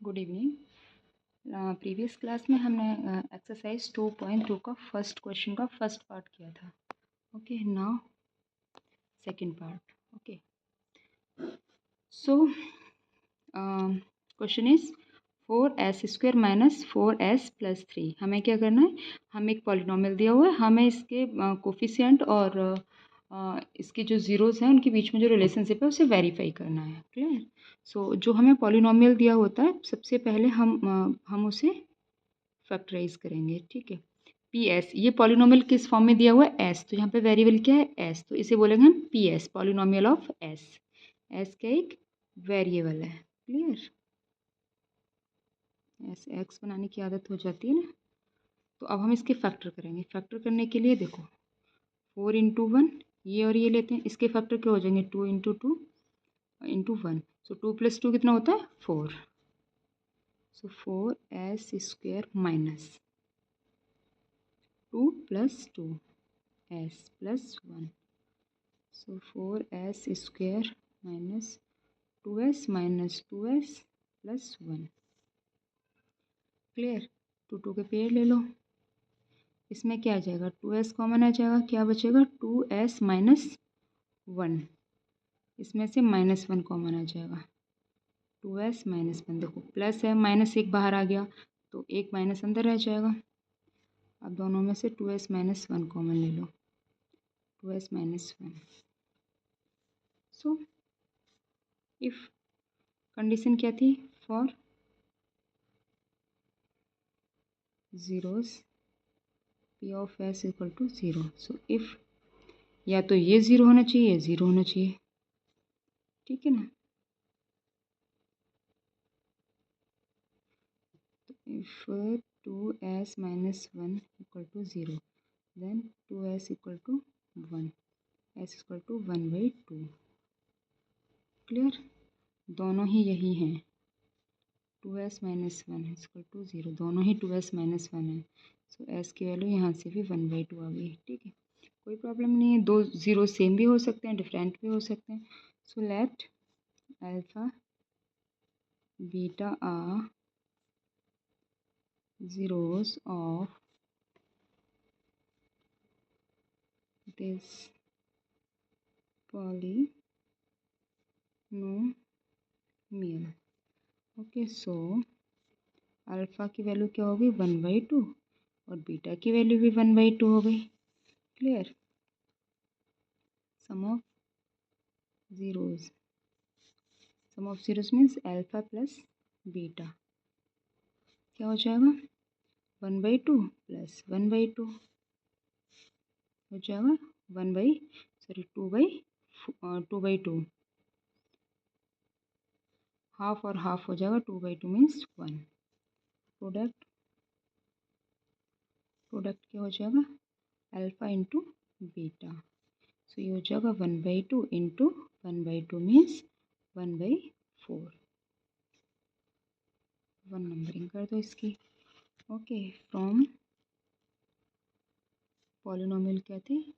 Good evening. Previous class में हमने exercise 2.2 का फर्स्ट क्वेश्चन का फर्स्ट पार्ट किया था। Okay, now second part. Okay, so question is 4s² minus 4s+3। हमें क्या करना है, हमें एक पॉलिनोमियल दिया हुआ है, हमें इसके कोफिशिएंट और इसके जो ज़ीरोज़ हैं उनके बीच में जो रिलेशनशिप है उसे वेरीफाई करना है। क्लियर। सो जो हमें पॉलिनोमियल दिया होता है सबसे पहले हम उसे फैक्टराइज करेंगे। ठीक है, पी एस, ये पॉलिनोमियल किस फॉर्म में दिया हुआ है, एस, तो यहाँ पे वेरिएबल क्या है, एस, तो इसे बोलेंगे हम P S, polynomial of S. S का एक वेरिएबल है। क्लियर। ऐसे एक्स बनाने की आदत हो जाती है ना। तो अब हम इसके फैक्टर करेंगे। फैक्टर करने के लिए देखो 4 × 1, ये और ये लेते हैं, इसके फैक्टर क्या हो जाएंगे 2 × 2 × 1। सो 2 + 2 कितना होता है 4। सो 4s² माइनस 2 + 2s+1। सो 4s² minus 2s minus 2s+1। Clear. 2 के पेयर ले लो, इसमें क्या आ जाएगा 2s कॉमन आ जाएगा, क्या बचेगा 2s माइनस 1, इसमें से -1 कॉमन आ जाएगा, 2s माइनस 1। देखो प्लस है, माइनस एक बाहर आ गया तो एक माइनस अंदर रह जाएगा। अब दोनों में से 2s माइनस 1 कॉमन ले लो, 2s minus 1। So if condition क्या थी, for zeros p of s equal to 0। So if या तो ये 0 होना चाहिए या 0 होना चाहिए। ठीक है ना। If 2s minus 1 equal to 0 then 2s equal to 1, s equal to 1/2। Clear. दोनों ही यही हैं, 2s माइनस 1 इक्वल टू 0, दोनों ही 2s माइनस 1 है। सो s की वैल्यू यहाँ से भी 1/2 आ गई। ठीक है, कोई प्रॉब्लम नहीं है, दो ज़ीरो सेम भी हो सकते हैं, डिफरेंट भी हो सकते हैं। So let alpha beta are zeros of this polynomial। Okay, so alpha की वैल्यू क्या होगी 1/2 और बीटा की वैल्यू भी 1/2 हो गई। Clear. Sum of zeros, sum of zeros means alpha plus beta क्या हो जाएगा 1/2 प्लस 1/2 हो जाएगा 2/2, हाफ और हाफ हो जाएगा 2/2 मीन्स 1। प्रोडक्ट क्या हो जाएगा अल्फ़ा इंटू बीटा। सो ये हो जाएगा 1/2 इंटू 1/2 मीन्स 1/4। 1 नंबरिंग कर दो इसकी। ओके, फ्रॉम पॉलिनोमियल क्या थी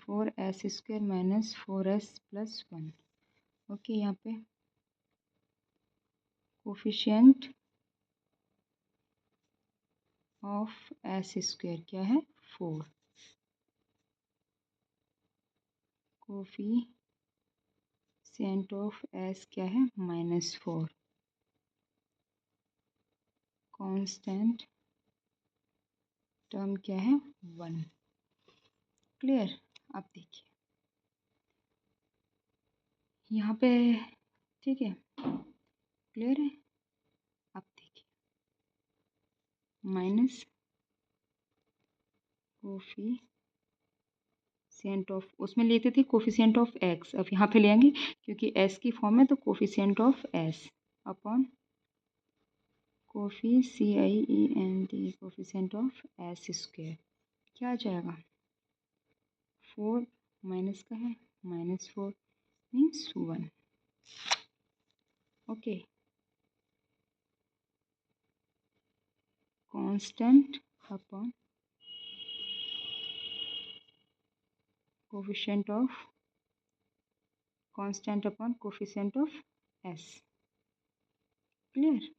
4s² माइनस 4s+1। ओके, यहाँ पे कोफिशिएंट ऑफ s² क्या है 4, कोफिशिएंट ऑफ s क्या है -4, कांस्टेंट टर्म क्या है 1। क्लियर। अब देखिए यहाँ पे, ठीक है, क्लियर है। अब देखिए माइनस कोफिशिएंट ऑफ, उसमें लेते थे कोफिशिएंट ऑफ एक्स, अब यहाँ पे लेंगे क्योंकि एस की फॉर्म है तो coefficient of S upon coefficient of s²। क्या आ जाएगा 4 माइनस का है -4 means 1। Okay, constant upon coefficient of, constant upon coefficient of S, clear,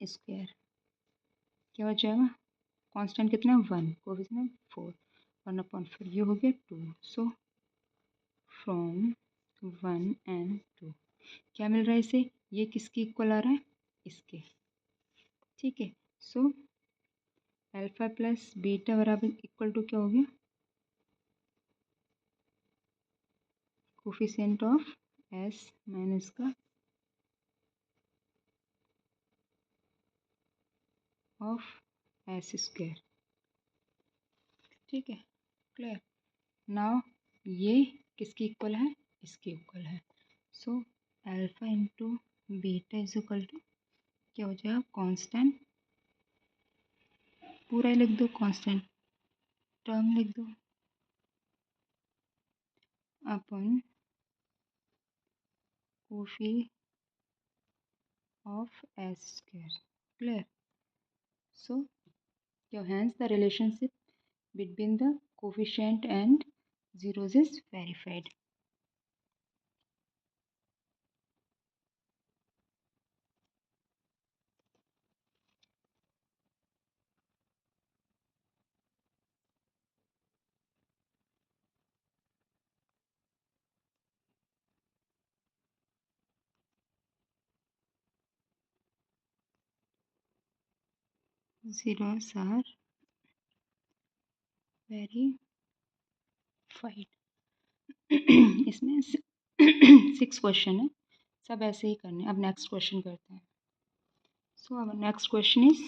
square क्या हो जाएगा, कांस्टेंट कितना है 1, कोफिशिएंट 4, 1/4 ये हो गया 2। सो फ्रॉम 1 and 2 क्या मिल रहा है इसे, ये किसके इक्वल आ रहा है, इसके, ठीक है। सो अल्फा प्लस बीटा बराबर इक्वल टू क्या हो गया, कोफिशिएंट ऑफ एस माइनस का ऑफ एस स्क्वायर, ठीक है, क्लियर। नाउ ये किसकी इक्वल है, इसके इक्वल है। So alpha into beta is equal to क्या हो जाएगा, कांस्टेंट, पूरा ही लिख दो, कांस्टेंट टर्म लिख दो, अपन कोफी of S square, clear. So hence the relationship between the coefficient and zeros is verified. Zeros are verified. इसमें 6 क्वेश्चन है, सब ऐसे ही करने। अब नेक्स्ट क्वेश्चन करते हैं। सो अब next question is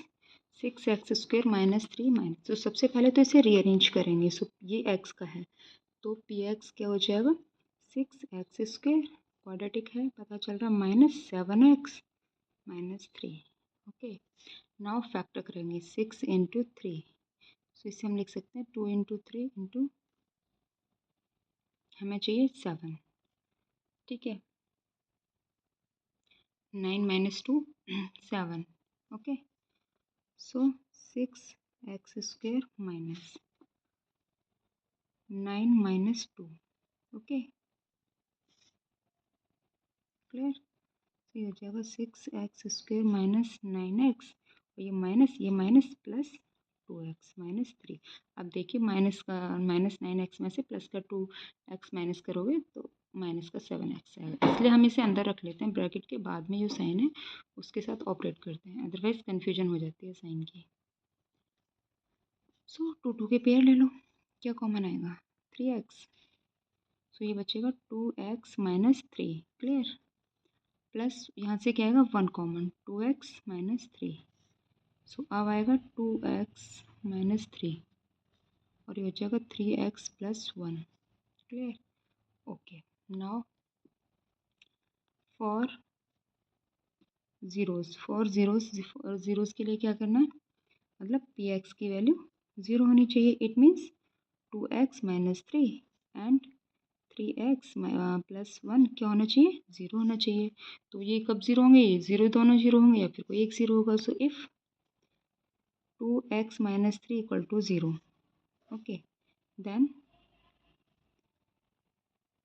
6x² minus 3 minus, तो सबसे पहले तो इसे रीअरेंज करेंगे। सो ये x का है तो px क्या हो जाएगा, 6x² क्वाड्रेटिक है पता चल रहा, minus 7x minus 3, okay. Now factor करेंगे 6 इंटू 3, सो इसे हम लिख सकते हैं 2 इंटू 3 इंटू हमें चाहिए 7, ठीक है, 9 माइनस 2 7, ओके। सो 6x² minus 9 minus 2, okay, clear. तो ये हो जाएगा 6x² माइनस 9x, और ये माइनस प्लस 2x माइनस 3। अब देखिए माइनस का माइनस 9x में से प्लस का 2x माइनस करोगे तो माइनस का 7x आएगा, इसलिए हम इसे अंदर रख लेते हैं ब्रैकेट के, बाद में जो साइन है उसके साथ ऑपरेट करते हैं, अदरवाइज कन्फ्यूजन हो जाती है साइन की। सो 2 के पेयर ले लो, क्या कॉमन आएगा 3x, सो ये बचेगा 2x माइनस 3, क्लियर, प्लस यहाँ से क्या आएगा 1 कॉमन, 2x माइनस 3, सो अब आएगा 2x माइनस 3 और ये हो जाएगा 3x plus 1, clear, okay. Now for zeros के लिए क्या करना है, मतलब px की वैल्यू 0 होनी चाहिए, it means 2x minus 3 and 3x plus 1 क्या होना चाहिए, 0 होना चाहिए। तो ये कब 0 होंगे, ये 0 दोनों 0 होंगे या फिर कोई एक 0 होगा। So if 2x minus 3 equal to 0, okay, then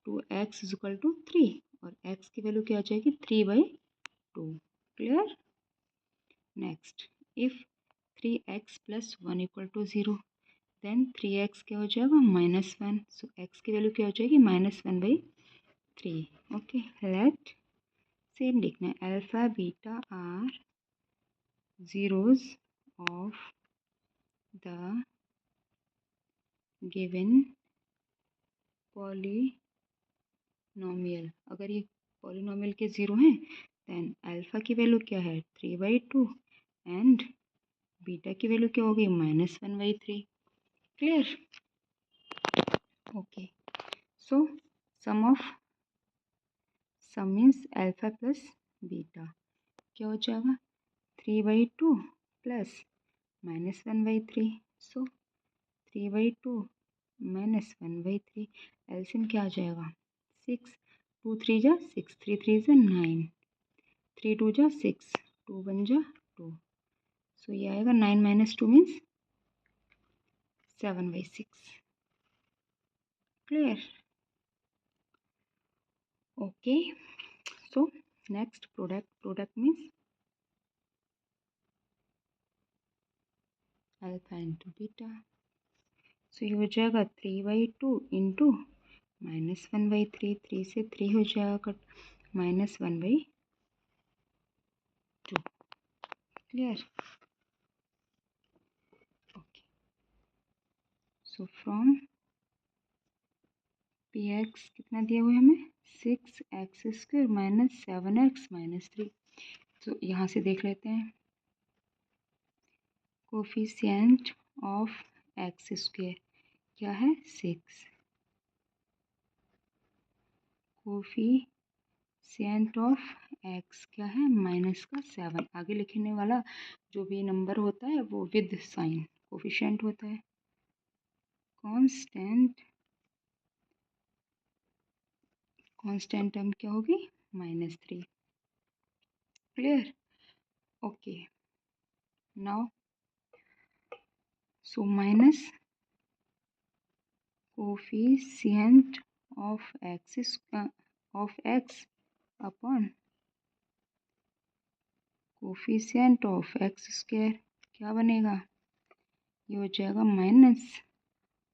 2x is equal to 3 और x की वैल्यू क्या आ जाएगी 3/2, clear. Next if 3x plus 1 equal to 0, then 3x क्या हो जाएगा -1, सो x की वैल्यू क्या हो जाएगी -1/3, ओके। लेट सेम लिखना है, alpha beta are zeros of the given polynomial, अगर ये पॉलिनोमियल के 0 हैं देन अल्फा की वैल्यू क्या है 3/2 एंड बीटा की वैल्यू क्या होगी -1/3, क्लियर, ओके। सो सम मीन्स अल्फा प्लस बीटा क्या हो जाएगा 3/2 प्लस -1/3, सो 3/2 -1/3, एलसीएम क्या आ जाएगा 6, 2 3 जा 6, 3 3 जा 9, 3 2 जा 6, 2 1 जा 2, सो ये आएगा 9 minus 2 means 7/6, clear, okay. So next product means alpha into beta. So ये हो जाएगा 3/2 इंटू -1/3, 3 से 3 हो जाएगा cut, -1/2। Clear? Okay, so from P x कितना दिया हुआ है हमें 6x² - 7x - 3। तो यहाँ से देख लेते हैं कोफिशिएंट ऑफ x² क्या है 6, कोफिशिएंट ऑफ x क्या है -7। आगे लिखने वाला जो भी नंबर होता है वो विद साइन कोफिशिएंट होता है। कांस्टेंट टर्म क्या होगी -3। Clear? Okay, now so minus coefficient of x upon coefficient of x² क्या बनेगा, ये हो जाएगा माइनस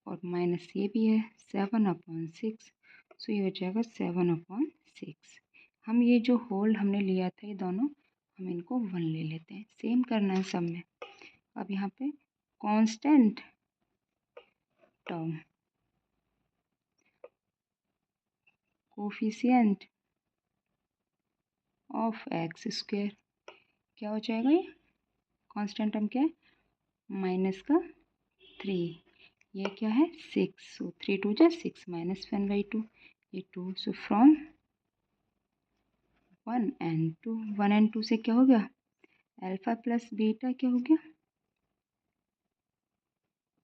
और माइनस ये भी है 7/6। सो ये हो जाएगा 7/6। हम ये जो होल हमने लिया था ये दोनों हम इनको 1 ले लेते हैं, सेम करना है सब में। अब यहाँ पे constant term coefficient of x² क्या हो जाएगा, ये कांस्टेंट टर्म क्या है -3, ये क्या है 6। सो 3 2 जा 6 -1/2 ये 2। सो फ्रॉम 1 and 2, 1 and 2 से क्या हो गया अल्फा प्लस बीटा क्या हो गया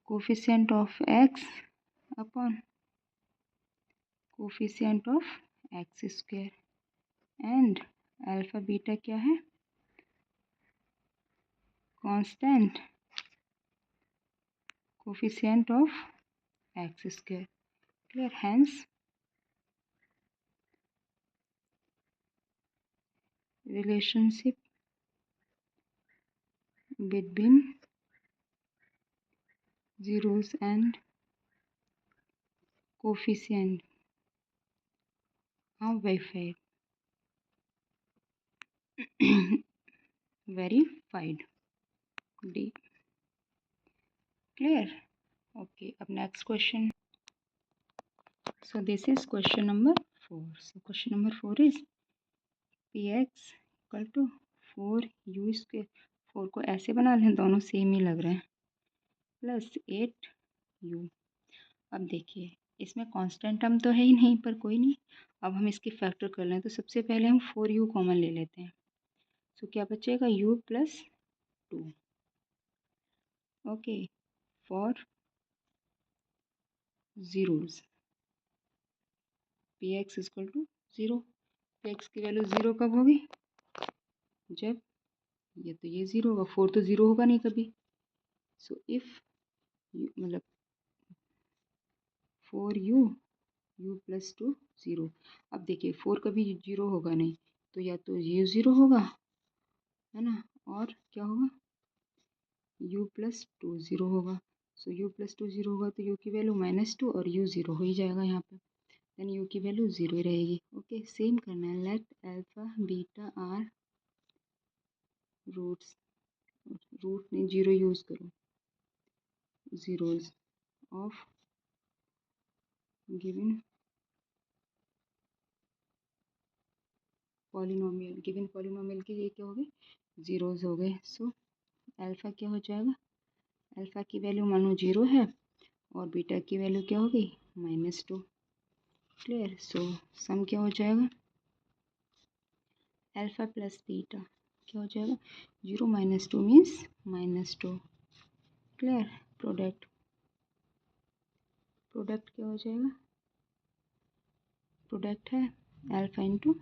coefficient of x upon coefficient of x² and alpha beta क्या है constant coefficient of x²। Clear? Hence relationship between zeros and coefficient are verified. Verified. D. Clear? Okay, up next question. So this is question number 4. So question number 4 is px equal to 4u²। 4 को ऐसे बना लें, दोनों same ही लग रहे हैं, plus 8u। अब देखिए इसमें कांस्टेंट टर्म तो है ही नहीं, पर कोई नहीं, अब हम इसकी फैक्टर कर लें। तो सबसे पहले हम 4u कॉमन ले लेते हैं। सो क्या बचेगा u + 2। Okay, for zeros P x equal to 0। P x की वैल्यू 0 कब होगी, जब ये तो ये 0 होगा, 4 तो 0 होगा नहीं कभी। सो इफ़ मतलब 4u u + 2 0। अब देखिए 4 कभी 0 होगा नहीं, तो या तो ये 0 होगा है ना, और क्या होगा u + 2 0 होगा। सो u + 2 0 होगा तो u की वैल्यू -2 और u 0 हो ही जाएगा यहाँ पे, देन u की वैल्यू 0 ही रहेगी। ओके, सेम करना है। Let alpha beta are root नहीं 0 यूज़ करो, zeros of given polynomial. Given polynomial के ये क्या हो गए जीरोज हो गए। सो अल्फ़ा क्या हो जाएगा, अल्फ़ा की वैल्यू मानो 0 है और बीटा की वैल्यू क्या होगी -2। क्लियर? सो सम क्या हो जाएगा अल्फ़ा प्लस बीटा क्या हो जाएगा 0 - 2 मीन्स -2। क्लियर? प्रोडक्ट क्या हो जाएगा, प्रोडक्ट है alpha into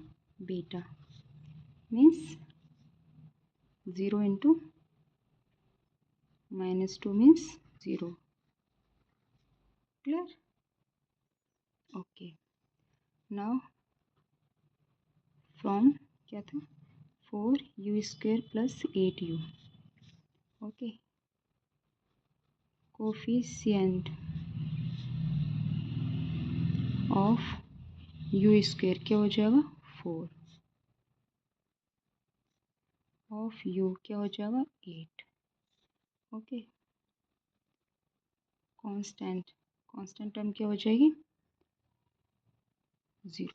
beta means 0 into -2 means 0। Clear? Okay, now from क्या था 4u² plus 8u। Okay, coefficient of u² क्या हो जाएगा 4, ऑफ u क्या हो जाएगा 8। ओके, कांस्टेंट टर्म क्या हो जाएगी 0।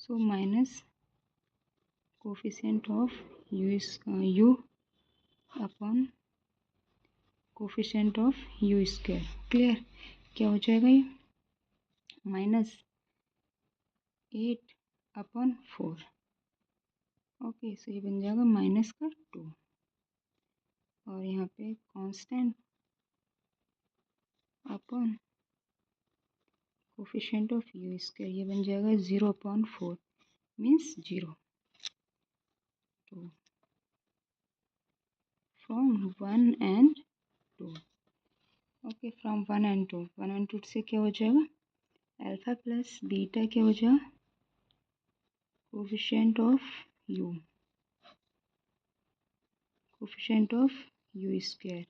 So minus coefficient of u upon coefficient of u²। Clear, क्या हो जाएगा ये -8/4। ओके, सो ये बन जाएगा माइनस का 2, और यहाँ पे constant upon coefficient of u², ये बन जाएगा 0/4 means 0 2 from 1 and 2। Okay, from 1 and 2, 1 and 2 से क्या हो जाएगा अल्फा प्लस बीटा क्या हो जाएगा coefficient of u, coefficient of u²।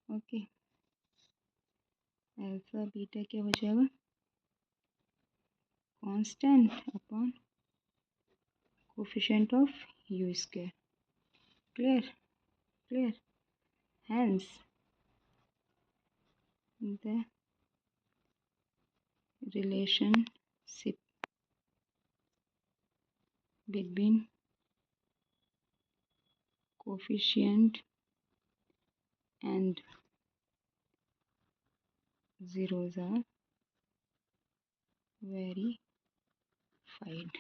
Okay, alpha beta क्या हो जाएगा constant upon coefficient of u²। Clear, clear, hence the relationship between coefficient and zeros are verified।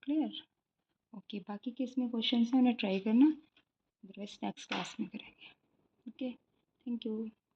Clear. Okay, बाकी के इसमें क्वेश्चन हैं उन्हें ट्राई करना, अदरवाइज नेक्स्ट क्लास में करेंगे। Okay, thank you.